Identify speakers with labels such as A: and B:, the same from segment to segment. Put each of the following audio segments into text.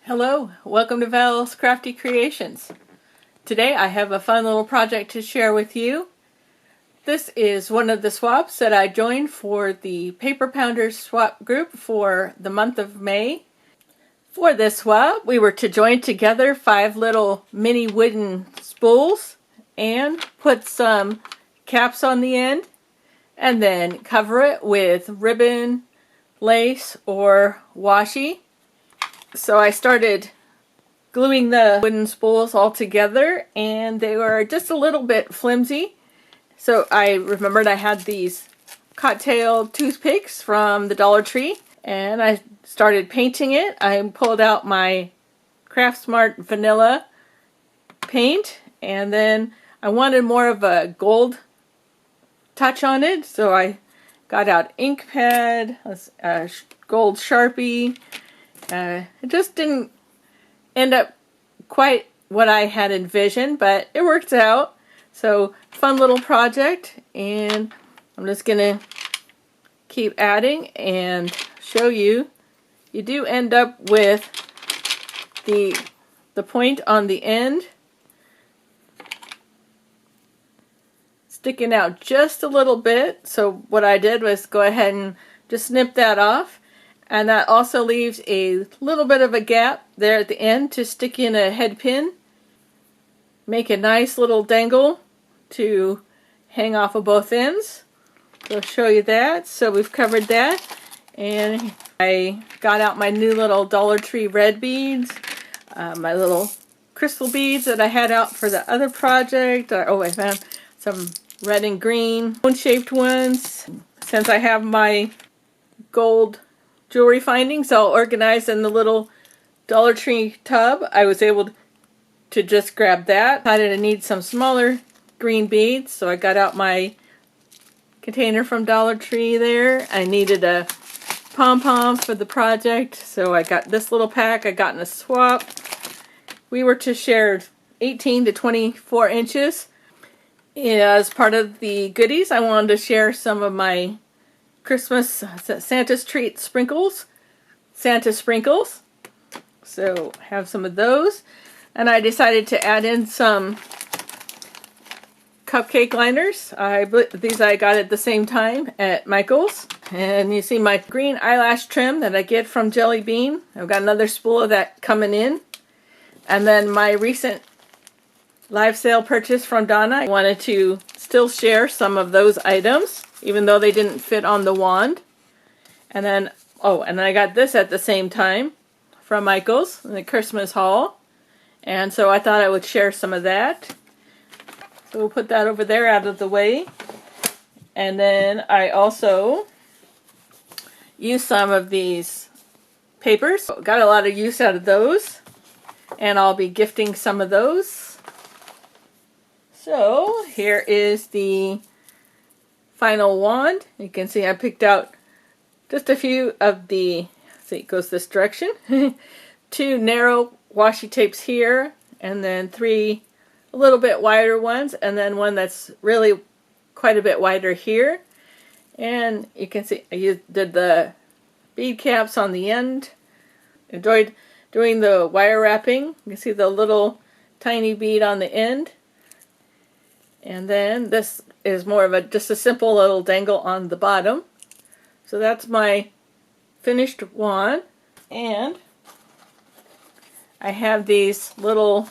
A: Hello, welcome to Val's Crafty Creations. Today I have a fun little project to share with you. This is one of the swaps that I joined for the Paper Pounders swap group for the month of May. For this swap, we were to join together 5 little mini wooden spools and put some caps on the end and then cover it with ribbon, lace, or washi. So I started gluing the wooden spools all together and they were just a little bit flimsy. So I remembered I had these cocktail toothpicks from the Dollar Tree and I started painting it. I pulled out my Craft Smart vanilla paint and then I wanted more of a gold touch on it. So I got out ink pad, a gold Sharpie. It just didn't end up quite what I had envisioned, but it worked out. So, fun little project, and I'm just gonna keep adding and show you. You do end up with the point on the end sticking out just a little bit. So what I did was go ahead and just snip that off. And that also leaves a little bit of a gap there at the end to stick in a head pin. Make a nice little dangle to hang off of both ends. So I'll show you that. So we've covered that. And I got out my new little Dollar Tree red beads. My little crystal beads that I had out for the other project. I found some red and green cone-shaped ones. Since I have my gold jewelry findings all organized in the little Dollar Tree tub, I was able to just grab that. I decided I need some smaller green beads, so I got out my container from Dollar Tree there. I needed a pom-pom for the project, so I got this little pack I got in a swap. We were to share 18 to 24 inches. As part of the goodies, I wanted to share some of my Christmas Santa's treat sprinkles, Santa sprinkles. So have some of those, and I decided to add in some cupcake liners. These I got at the same time at Michael's, and you see my green eyelash trim that I get from Jelly Bean. I've got another spool of that coming in, and then my recent live sale purchase from Donna. I wanted to still share some of those items, even though they didn't fit on the wand. And then, and then I got this at the same time from Michael's in the Christmas haul. And so I thought I would share some of that. So we'll put that over there out of the way. And then I also used some of these papers. Got a lot of use out of those. And I'll be gifting some of those. So here is the final wand. You can see I picked out just a few of the, see, it goes this direction. 2 narrow washi tapes here, and then 3 a little bit wider ones, and then one that's really quite a bit wider here. And you can see I did the bead caps on the end. Enjoyed doing the wire wrapping. You can see the little tiny bead on the end. And then this is more of just a simple little dangle on the bottom. So that's my finished wand. And I have these little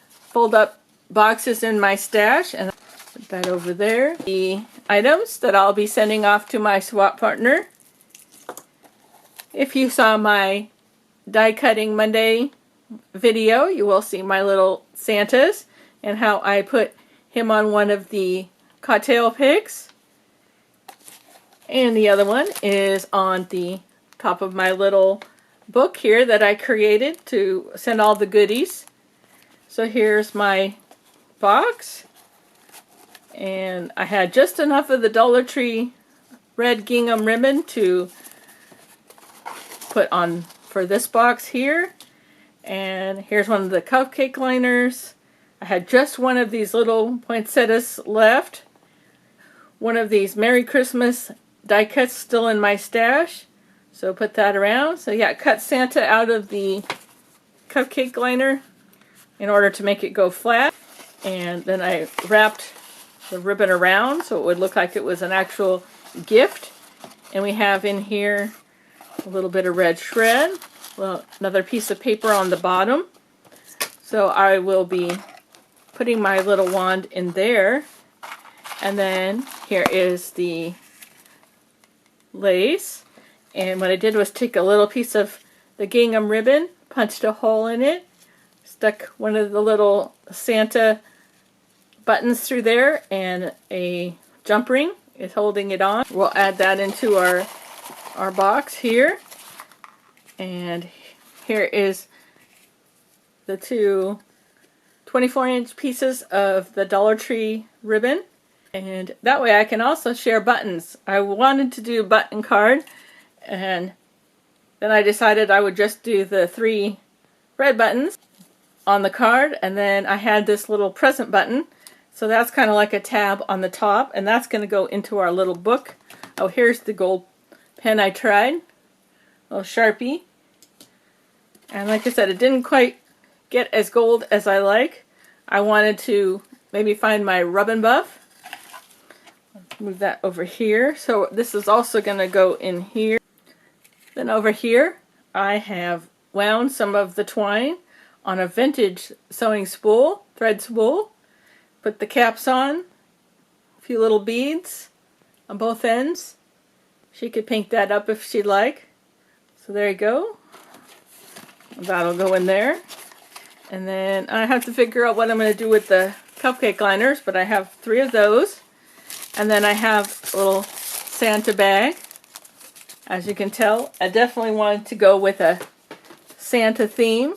A: fold-up boxes in my stash, and put that over there. The items that I'll be sending off to my swap partner. If you saw my die cutting Monday video, you will see my little Santas and how I put him on one of the cocktail picks. And the other one is on the top of my little book here that I created to send all the goodies. So here's my box. And I had just enough of the Dollar Tree red gingham ribbon to put on for this box here. And here's one of the cupcake liners. I had just one of these little poinsettias left. One of these Merry Christmas die cuts still in my stash. So put that around. So yeah, cut Santa out of the cupcake liner in order to make it go flat. And then I wrapped the ribbon around so it would look like it was an actual gift. And we have in here a little bit of red shred, well, another piece of paper on the bottom. So I will be putting my little wand in there. And then here is the lace. And what I did was take a little piece of the gingham ribbon, punched a hole in it, stuck one of the little Santa buttons through there, and a jump ring is holding it on. We'll add that into our box here. And here is the two 24-inch pieces of the Dollar Tree ribbon. And that way I can also share buttons. I wanted to do a button card, and then I decided I would just do the 3 red buttons on the card, and then I had this little present button. So that's kind of like a tab on the top, and that's going to go into our little book. Oh, here's the gold pen I tried. A little Sharpie. And like I said, it didn't quite get as gold as I like. I wanted to maybe find my Rub and Buff. Move that over here. So this is also going to go in here. Then over here, I have wound some of the twine on a vintage sewing spool, thread spool. Put the caps on, a few little beads on both ends. She could paint that up if she'd like. So there you go. That'll go in there. And then I have to figure out what I'm going to do with the cupcake liners, but I have 3 of those. And then I have a little Santa bag. As you can tell, I definitely wanted to go with a Santa theme.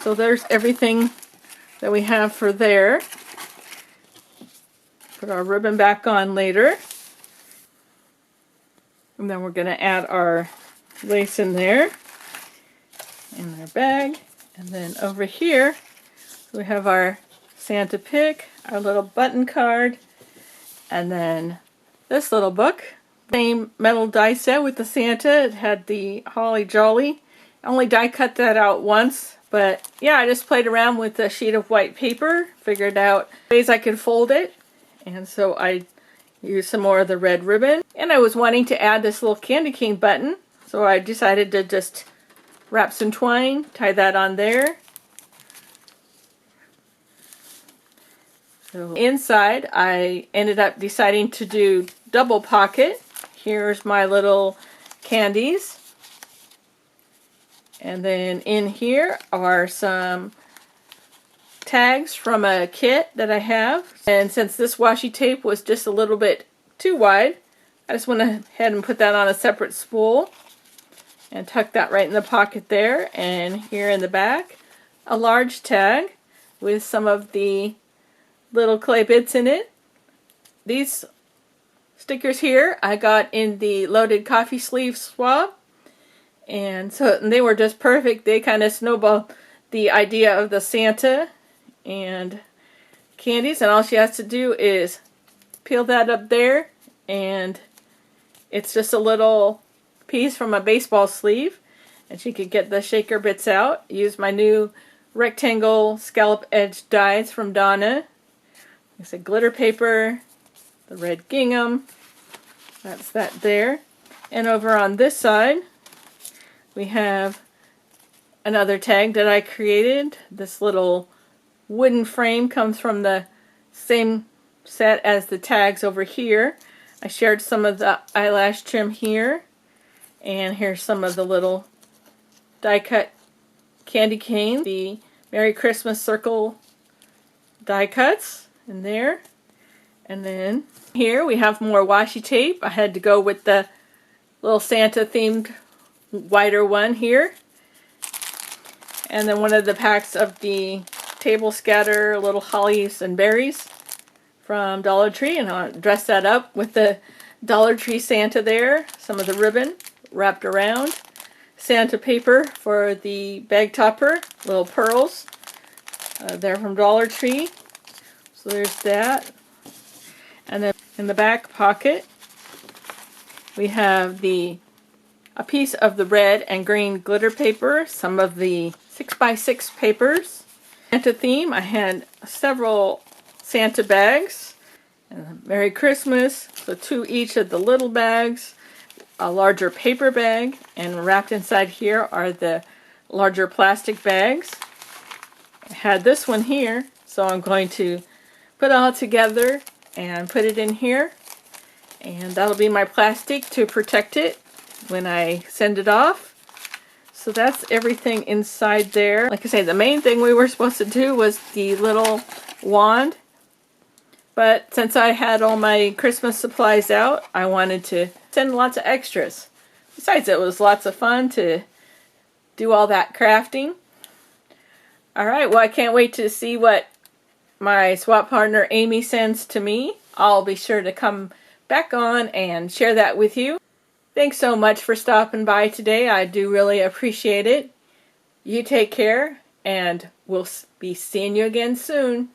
A: So there's everything that we have for there. Put our ribbon back on later. And then we're going to add our lace in there. In our bag. And then over here we have our Santa pick, our little button card, and then this little book. Same metal die set with the Santa. It had the Holly Jolly. I only die cut that out once. But yeah, I just played around with a sheet of white paper. Figured out ways I could fold it. And so I used some more of the red ribbon. And I was wanting to add this little candy cane button. So I decided to just wrap some twine, tie that on there. So inside, I ended up deciding to do double pocket. Here's my little candies. And then in here are some tags from a kit that I have. And since this washi tape was just a little bit too wide, I just went ahead and put that on a separate spool and tuck that right in the pocket there. And here in the back, a large tag with some of the little clay bits in it. These stickers here I got in the loaded coffee sleeve swab. And so they were just perfect. They kind of snowballed the idea of the Santa and candies. And all she has to do is peel that up there. And it's just a little piece from a baseball sleeve. And she could get the shaker bits out. Use my new rectangle scallop edge dies from Donna. It's a glitter paper, the red gingham. That's that there. And over on this side, we have another tag that I created. This little wooden frame comes from the same set as the tags over here. I shared some of the eyelash trim here. And here's some of the little die cut candy cane. The Merry Christmas circle die cuts in there. And then here we have more washi tape. I had to go with the little Santa themed wider one here. And then one of the packs of the table scatter little hollies and berries from Dollar Tree. And I'll dress that up with the Dollar Tree Santa there. Some of the ribbon wrapped around. Santa paper for the bag topper. Little pearls. They're from Dollar Tree. So there's that. And then in the back pocket we have the a piece of the red and green glitter paper, some of the 6x6 papers. Santa theme, I had several Santa bags. And Merry Christmas, so 2 each of the little bags, a larger paper bag, and wrapped inside here are the larger plastic bags. I had this one here, so I'm going to put it all together and put it in here. And that'll be my plastic to protect it when I send it off. So that's everything inside there. Like I say, the main thing we were supposed to do was the little wand. But since I had all my Christmas supplies out, I wanted to send lots of extras. Besides, it was lots of fun to do all that crafting. Alright, well, I can't wait to see what my swap partner Amy sends to me. I'll be sure to come back on and share that with you. Thanks so much for stopping by today. I do really appreciate it. You take care, and we'll be seeing you again soon.